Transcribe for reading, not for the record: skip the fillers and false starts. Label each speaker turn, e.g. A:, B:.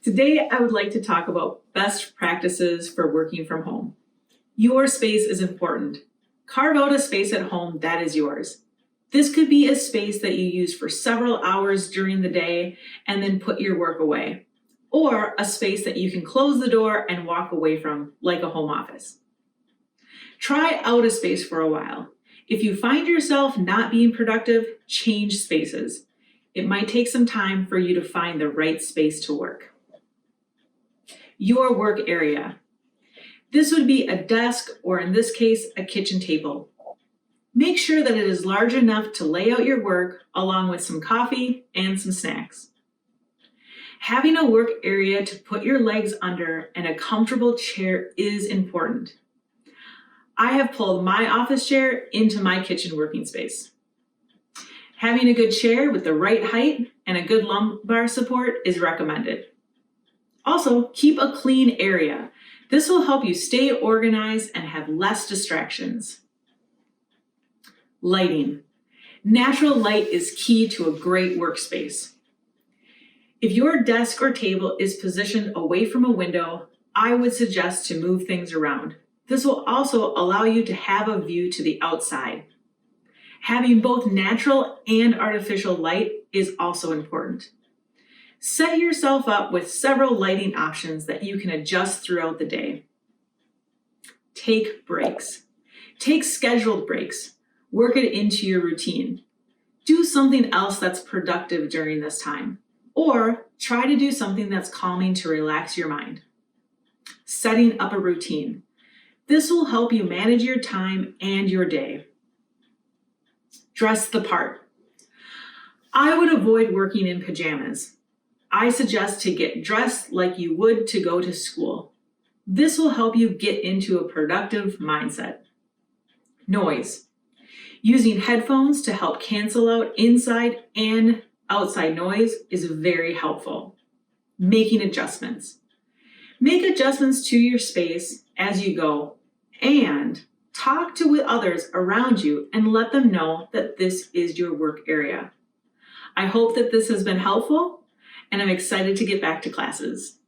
A: Today, I would like to talk about best practices for working from home. Your space is important. Carve out a space at home that is yours. This could be a space that you use for several hours during the day and then put your work away, or a space that you can close the door and walk away from, like a home office. Try out a space for a while. If you find yourself not being productive, change spaces. It might take some time for you to find the right space to work. Your work area. This would be a desk, or in this case, a kitchen table. Make sure that it is large enough to lay out your work along with some coffee and some snacks. Having a work area to put your legs under and a comfortable chair is important. I have pulled my office chair into my kitchen working space. Having a good chair with the right height and a good lumbar support is recommended. Also, keep a clean area. This will help you stay organized and have less distractions. Lighting. Natural light is key to a great workspace. If your desk or table is positioned away from a window, I would suggest to move things around. This will also allow you to have a view to the outside. Having both natural and artificial light is also important. Set yourself up with several lighting options that you can adjust throughout the day. Take breaks. Take scheduled breaks. Work it into your routine. Do something else that's productive during this time, or try to do something that's calming to relax your mind. Setting up a routine. This will help you manage your time and your day. Dress the part. I would avoid working in pajamas. I suggest to get dressed like you would to go to school. This will help you get into a productive mindset. Noise. Using headphones to help cancel out inside and outside noise is very helpful. Making adjustments. Make adjustments to your space as you go, and talk to others around you and let them know that this is your work area. I hope that this has been helpful, and I'm excited to get back to classes.